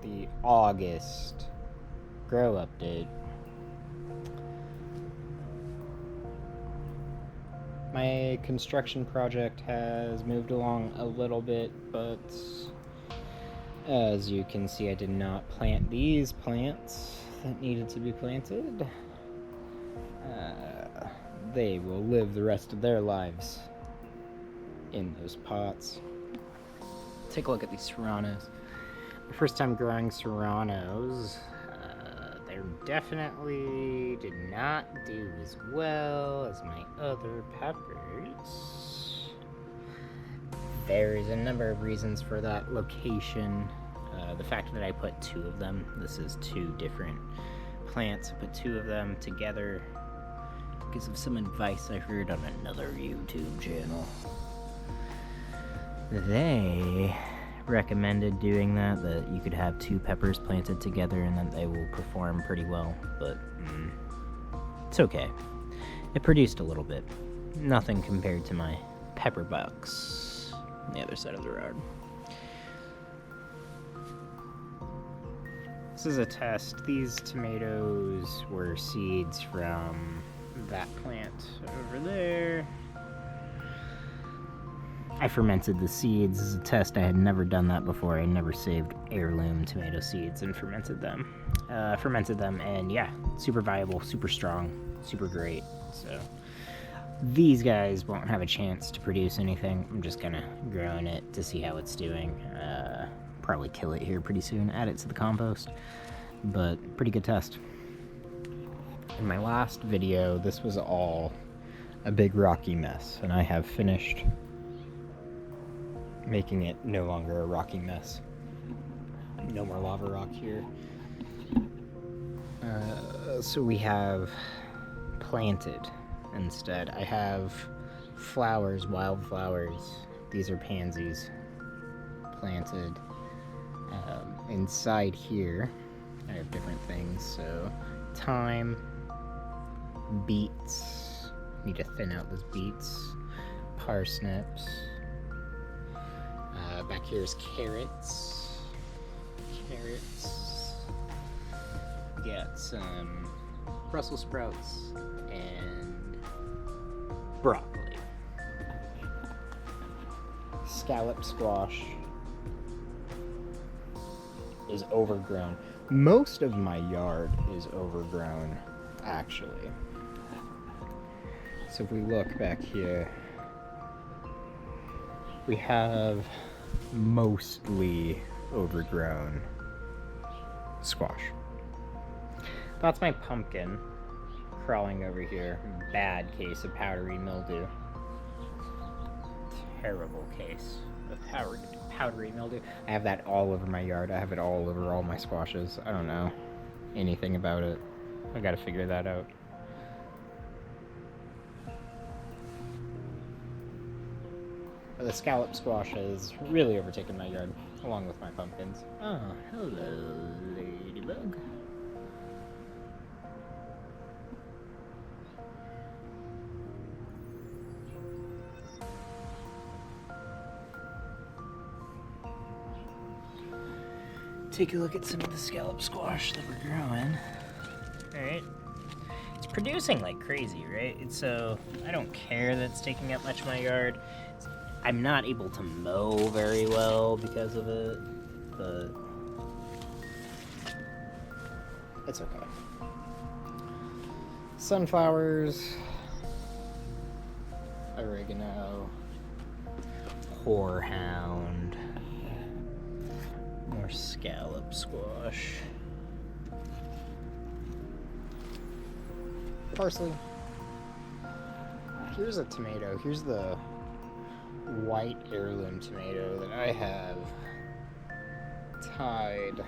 the August grow update. My construction project has moved along a little bit, but as you can see, I did not plant these plants that needed to be planted. They will live the rest of their lives in those pots. Take a look at these serranos. The first time growing serranos, they definitely did not do as well as my other peppers. There is a number of reasons for that location. The fact that I put two of them, this is two different plants, I put two of them together because of some advice I heard on another YouTube channel. They recommended doing that you could have two peppers planted together and that they will perform pretty well, but it's okay. It produced a little bit. Nothing compared to my pepper box on the other side of the road. This is a test. These tomatoes were seeds from that plant over there. I fermented the seeds as a test. I had never done that before. I never saved heirloom tomato seeds and fermented them. And yeah, super viable, super strong, super great. So these guys won't have a chance to produce anything. I'm just gonna grow in it to see how it's doing. Probably kill it here pretty soon, add it to the compost, but pretty good test. In my last video, this was all a big rocky mess, and I have finished making it no longer a rocky mess. No more lava rock here. So we have planted instead. I have flowers, wildflowers. These are pansies planted. Inside here, I have different things. So thyme, beets. Need to thin out those beets. Parsnips. Back here is carrots. Got some Brussels sprouts and broccoli. Scallop squash is overgrown. Most of my yard is overgrown, actually. So if we look back here, we have mostly overgrown squash. That's my pumpkin crawling over here. Bad case of powdery mildew. Terrible case of powdery mildew. I have that all over my yard. I have it all over all my squashes. I don't know anything about it. I gotta figure that out. The scallop squash has really overtaken my yard, along with my pumpkins. Oh, hello, ladybug. Take a look at some of the scallop squash that we're growing. Alright. It's producing like crazy, right? So I don't care that it's taking up much of my yard. I'm not able to mow very well because of it, but it's okay. Sunflowers, oregano, horehound, more scallop squash, parsley. Here's a tomato. Here's the white heirloom tomato that I have tied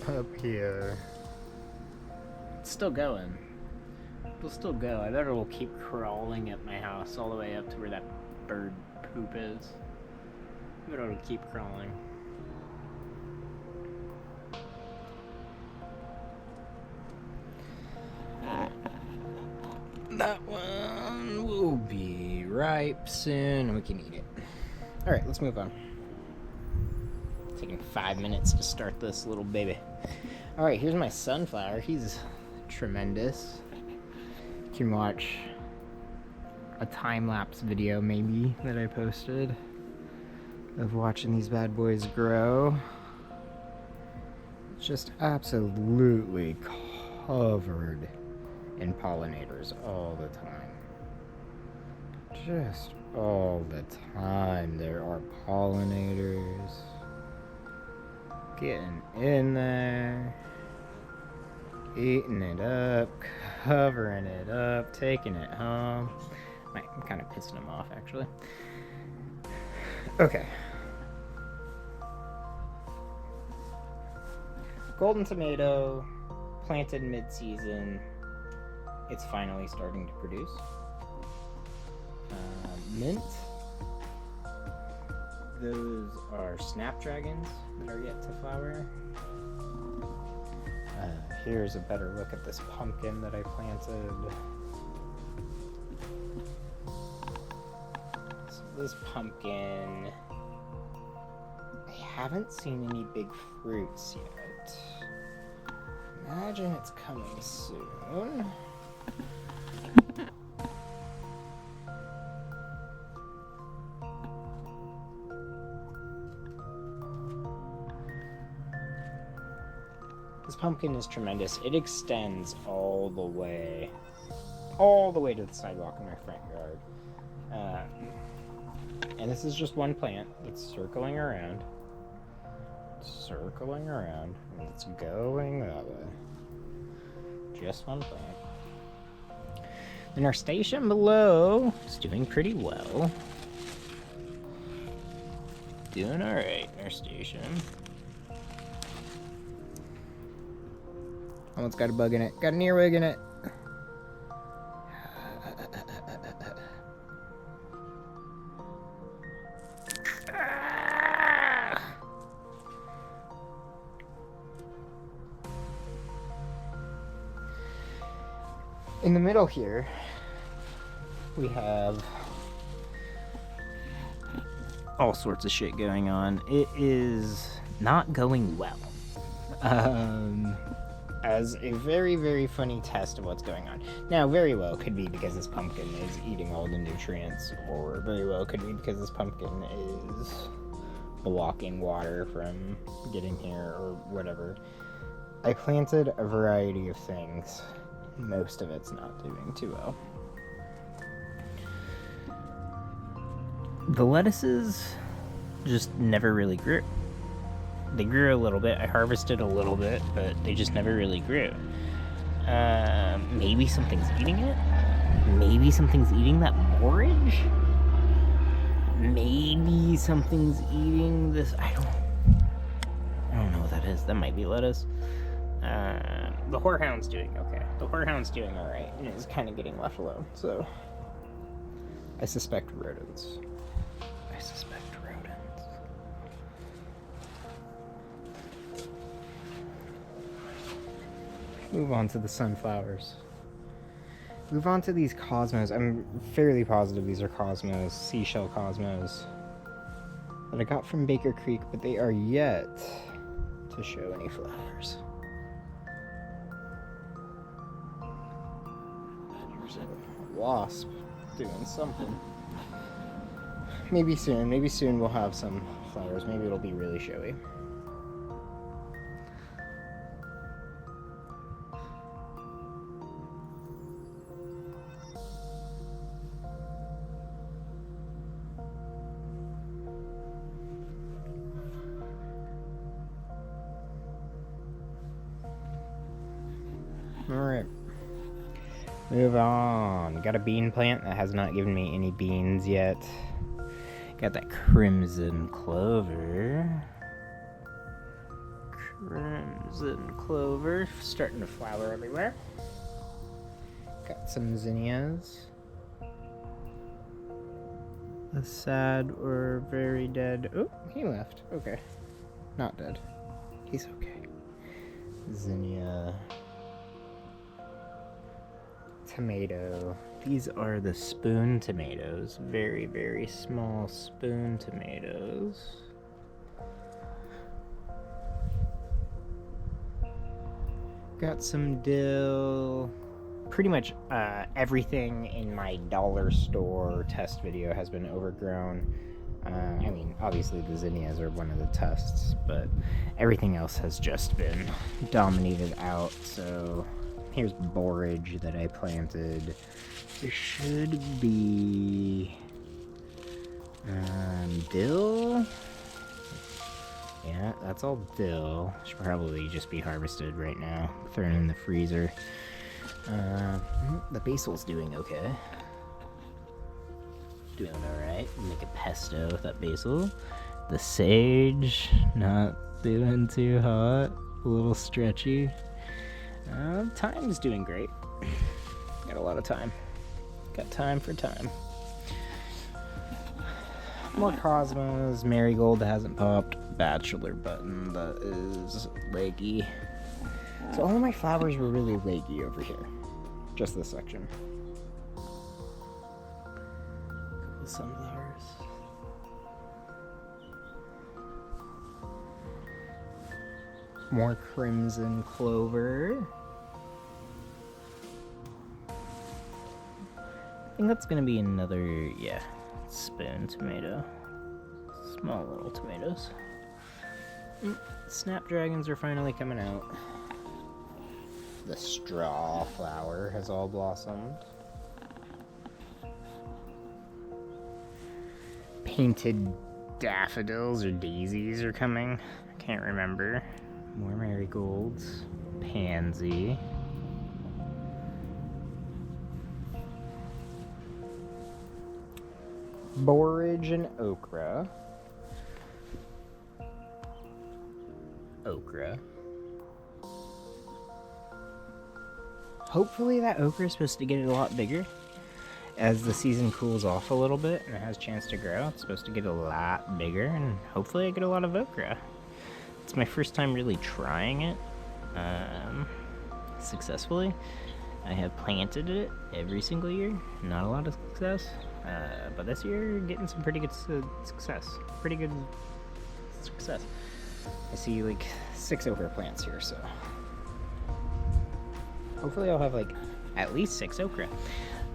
up here. It's still going. It'll still go. I bet it'll keep crawling at my house all the way up to where that bird poop is. I bet it'll keep crawling. That one will be ripe soon and we can eat it. Alright, let's move on. Taking 5 minutes to start this little baby. Alright, here's my sunflower. He's tremendous. You can watch a time-lapse video maybe that I posted of watching these bad boys grow. It's just absolutely covered in pollinators all the time. Just all the time there are pollinators getting in there, eating it up, covering it up, taking it home. I'm kind of pissing them off, actually. Okay. Golden tomato, planted mid-season. It's finally starting to produce. Mint. Those are snapdragons that are yet to flower. Here's a better look at this pumpkin that I planted. So this pumpkin, I haven't seen any big fruits yet. Imagine it's coming soon. This pumpkin is tremendous. It extends all the way to the sidewalk in my front yard. And this is just one plant that's circling around, and it's going that way. Just one plant. And our station below is doing pretty well. Doing alright in our station. Almost got a bug in it. Got an earwig in it. In the middle here, we have all sorts of shit going on. It is not going well. As a very, very funny test of what's going on. Now, very well could be because this pumpkin is eating all the nutrients, or very well could be because this pumpkin is blocking water from getting here, or whatever. I planted a variety of things. Most of it's not doing too well. The lettuces just never really grew. They grew a little bit. I harvested a little bit, but they just never really grew. Maybe something's eating it? Maybe something's eating that borage? Maybe something's eating this. I don't know what that is. That might be lettuce. The horehound's doing okay. The horehound's doing alright, and it's kind of getting left alone, so I suspect rodents. Move on to the sunflowers. Move on to these cosmos. I'm fairly positive these are cosmos, seashell cosmos, that I got from Baker Creek, but they are yet to show any flowers. Here's a wasp doing something. Maybe soon we'll have some flowers. Maybe it'll be really showy. Alright. Move on. Got a bean plant that has not given me any beans yet. Got that crimson clover. Crimson clover starting to flower everywhere. Got some zinnias. A sad or very dead. Oh, he left. Okay. Not dead. He's okay. Zinnia. Tomato. These are the spoon tomatoes. Very, very small spoon tomatoes. Got some dill. Pretty much everything in my dollar store test video has been overgrown. I mean, obviously the zinnias are one of the tests, but everything else has just been dominated out. So here's borage that I planted. There should be dill. Yeah, that's all dill. Should probably just be harvested right now. Thrown in the freezer. The basil's doing okay. Doing alright. Make a pesto with that basil. The sage, not doing too hot. A little stretchy. Thyme's doing great. Got a lot of time. Got time for time. More cosmos. Marigold hasn't popped. Bachelor button that is leggy. So all of my flowers were really leggy over here. Just this section. Couple of sunflowers. More crimson clover. I think that's gonna be another, yeah, spoon tomato. Small little tomatoes. Snapdragons are finally coming out. The straw flower has all blossomed. Painted daffodils or daisies are coming. I can't remember. More marigolds. Pansy. Borage and okra. Okra. Hopefully that okra is supposed to get a lot bigger as the season cools off a little bit and it has a chance to grow. It's supposed to get a lot bigger and hopefully I get a lot of okra. It's my first time really trying it successfully. I have planted it every single year. Not a lot of success, but this year getting some pretty good success. Pretty good success. I see like 6 okra plants here, so hopefully I'll have like at least 6 okra.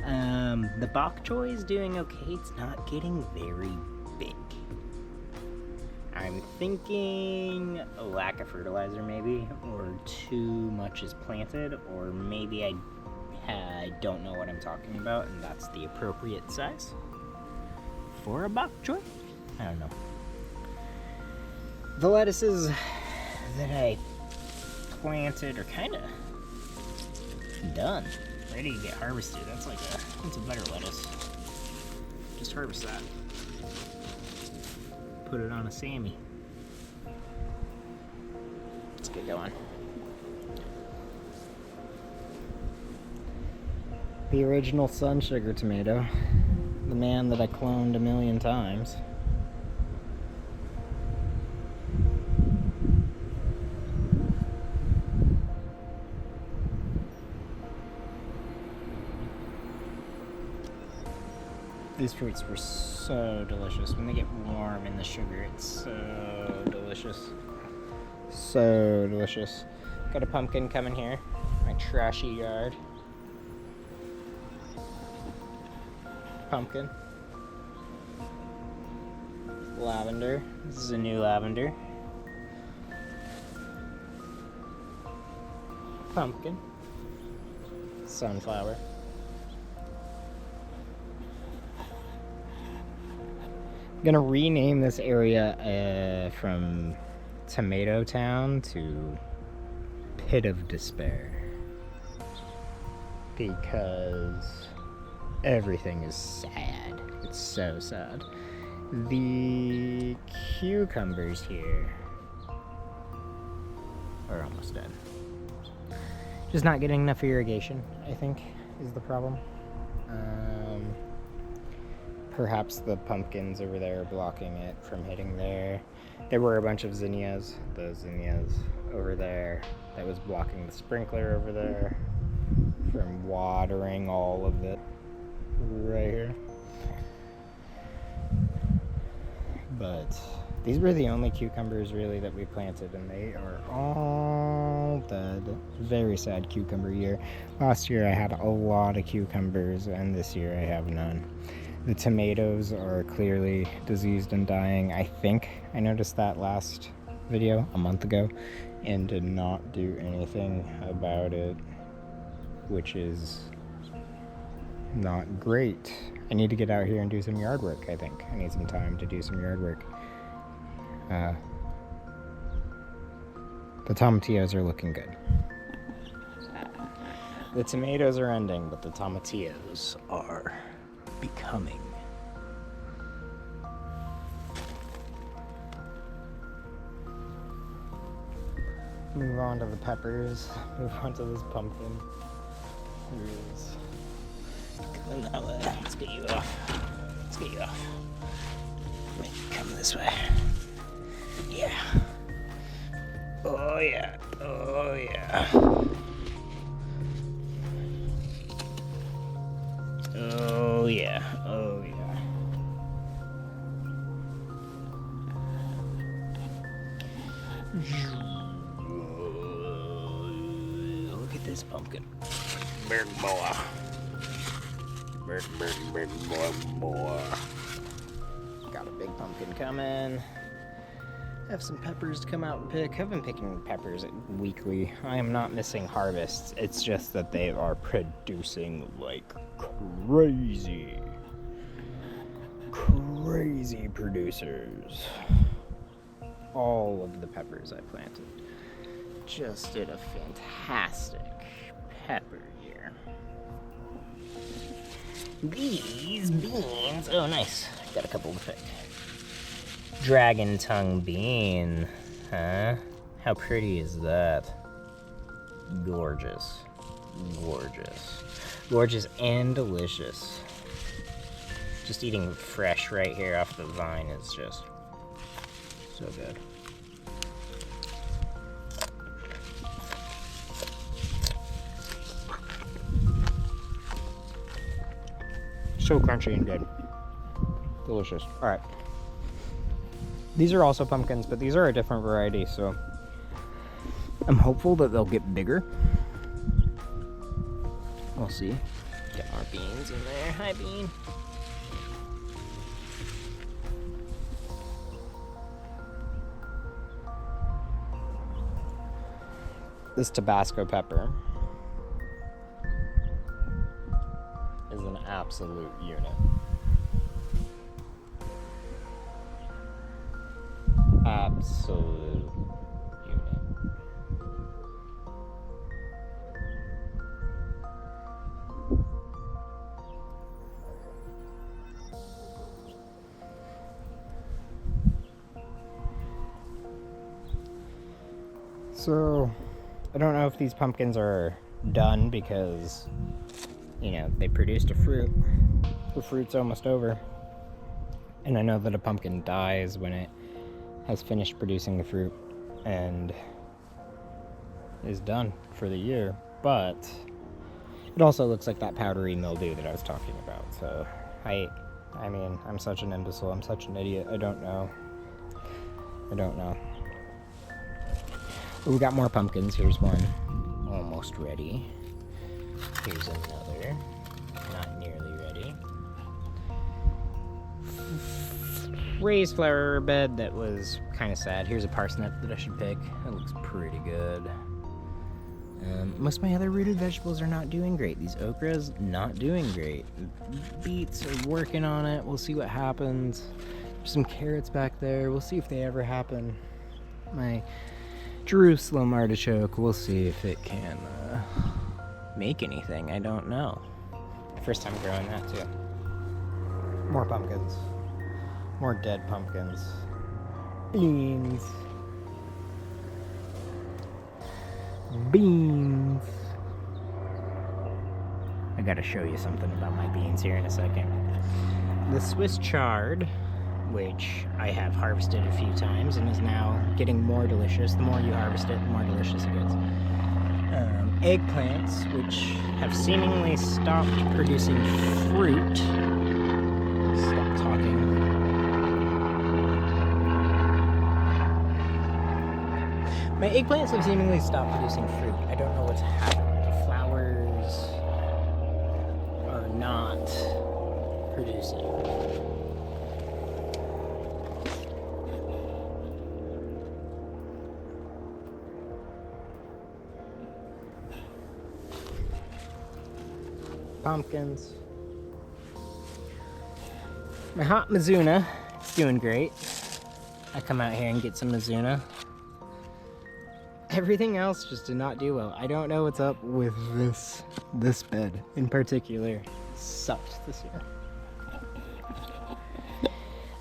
The bok choy is doing okay. It's not getting very big. I'm thinking a lack of fertilizer maybe, or too much is planted, or maybe I don't know what I'm talking about and that's the appropriate size for a bok choy. I don't know. The lettuces that I planted are kind of done, ready to get harvested. That's a better lettuce. Just harvest that. Put it on a Sammy. Let's get going. The original sun sugar tomato. The man that I cloned 1,000,000 times. These fruits were so delicious. When they get warm in the sugar, it's so delicious. So delicious. Got a pumpkin coming here. My trashy yard. Pumpkin. Lavender. This is a new lavender. Pumpkin. Sunflower. I'm gonna rename this area from Tomato Town to Pit of Despair, because everything is sad. It's so sad. The cucumbers here are almost dead. Just not getting enough irrigation, I think, is the problem. Perhaps the pumpkins over there are blocking it from hitting there. There were a bunch of zinnias, the zinnias over there, that was blocking the sprinkler over there from watering all of it right here. But These were the only cucumbers really that we planted, and they are all dead. Very sad cucumber year. Last year I had a lot of cucumbers, and this year I have none. The tomatoes are clearly diseased and dying. I think I noticed that last video a month ago and did not do anything about it, which is not great. I need to get out here and do some yard work, I think. I need some time to do some yard work. The tomatillos are looking good. The tomatoes are ending, but the tomatillos are becoming. Move on to the peppers. Move on to this pumpkin. Come that way. Let's get you off. Let's get you off. Make you come this way. Yeah. Oh yeah. Oh yeah. Oh yeah. Oh yeah. Look at this pumpkin. Bird boa. Bird boa. Got a big pumpkin coming. Have some peppers to come out and pick. I've been picking peppers weekly. I am not missing harvests. It's just that they are producing like crazy. Crazy producers. All of the peppers I planted just did a fantastic pepper year. These beans, oh nice. Got a couple to pick. Dragon tongue bean, huh? How pretty is that? Gorgeous. Gorgeous. Gorgeous and delicious. Just eating fresh right here off the vine is just so good. So crunchy and good. Delicious. Alright. These are also pumpkins, but these are a different variety, so I'm hopeful that they'll get bigger. We'll see. Get our beans in there. Hi, bean. This Tabasco pepper is an absolute unit. Absolute unit. So, I don't know if these pumpkins are done because, you know, they produced a fruit. The fruit's almost over. And I know that a pumpkin dies when it has finished producing the fruit and is done for the year, but it also looks like that powdery mildew that I was talking about. So I mean, I'm such an imbecile, I'm such an idiot. I don't know. But we got more pumpkins. Here's one almost ready. Here's another not nearly ready. Raised flower bed that was kind of sad. Here's a parsnip that I should pick. That looks pretty good. Most of my other rooted vegetables are not doing great. These okras, not doing great. Beets are working on it. We'll see what happens. There's some carrots back there. We'll see if they ever happen. My Jerusalem artichoke, we'll see if it can make anything. I don't know. First time growing that too. More pumpkins. More dead pumpkins. Beans. Beans. I gotta show you something about my beans here in a second. The Swiss chard, which I have harvested a few times and is now getting more delicious. The more you harvest it, the more delicious it gets. Eggplants, which have seemingly stopped producing fruit. Stop talking. My eggplants have seemingly stopped producing fruit. I don't know what's happened. The flowers are not producing. Pumpkins. My hot Mizuna is doing great. I come out here and get some Mizuna. Everything else just did not do well. I don't know what's up with this bed in particular. It sucked this year.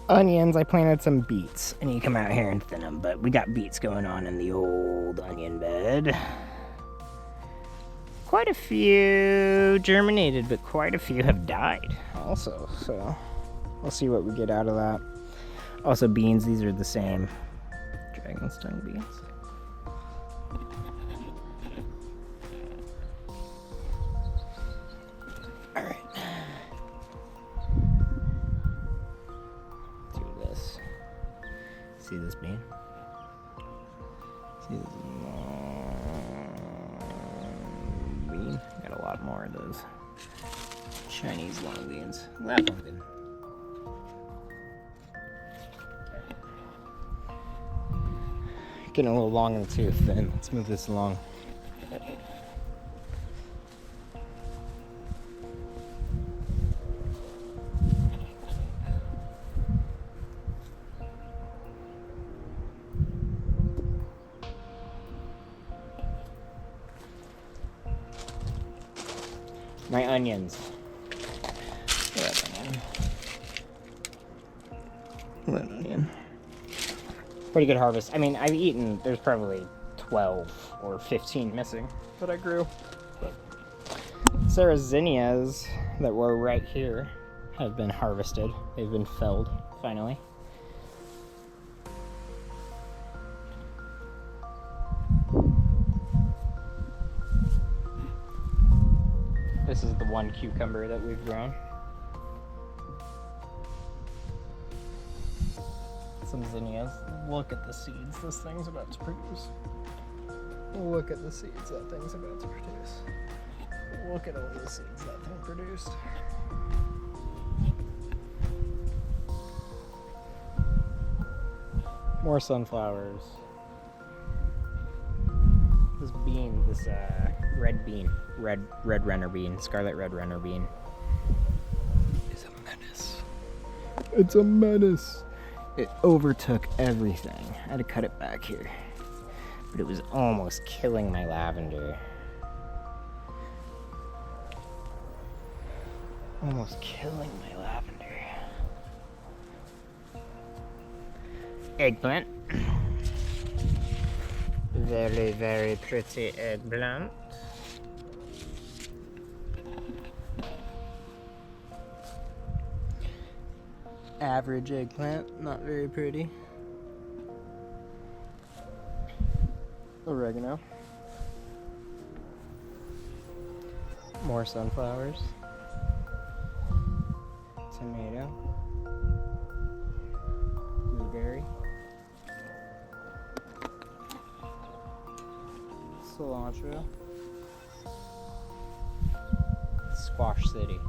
Onions, I planted some beets. I need to come out here and thin them, but we got beets going on in the old onion bed. Quite a few germinated, but quite a few have died also, so we'll see what we get out of that. Also beans, these are the same dragon stung beans. Alright. Do this. See this bean? See this bean? Got a lot more of those Chinese long beans. That pumpkin. Getting a little long in the tooth, then let's move this along. My onions. Red onion. Pretty good harvest. I mean, I've eaten, there's probably 12 or 15 missing that I grew. But Sarah's zinnias that were right here have been harvested. They've been felled, finally. This is the one cucumber that we've grown. Some zinnias. Look at the seeds this thing's about to produce. Look at the seeds that thing's about to produce. Look at all the seeds that thing produced. More sunflowers. This bean, this red bean, red runner bean, scarlet red runner bean, is a menace. It's a menace. It overtook everything. I had to cut it back here. But it was almost killing my lavender. Almost killing my lavender. Eggplant. Very, very pretty eggplant. Average eggplant, not very pretty. Oregano. More sunflowers. Tomato. Blueberry. Cilantro. Squash City.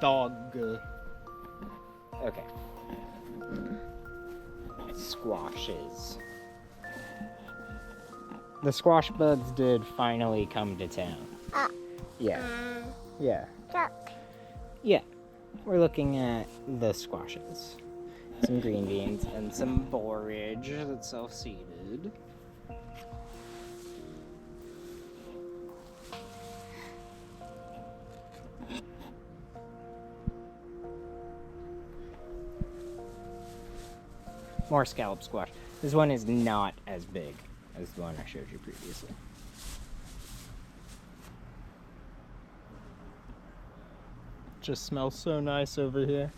Dog. Okay. Squashes. The squash bugs did finally come to town. Yeah. Yeah. Yeah. We're looking at the squashes. Some green beans and some borage that's self-seeded. More scallop squash. This one is not as big as the one I showed you previously. Just smells so nice over here.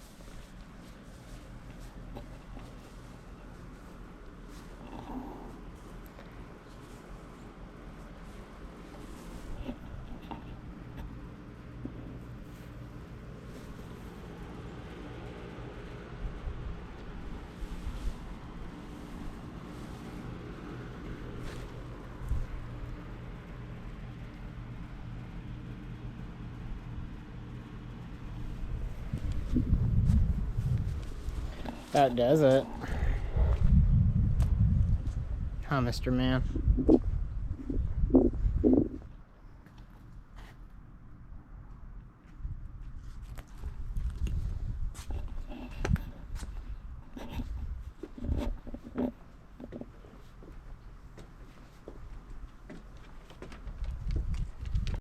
That does it. Huh, Mr. Man?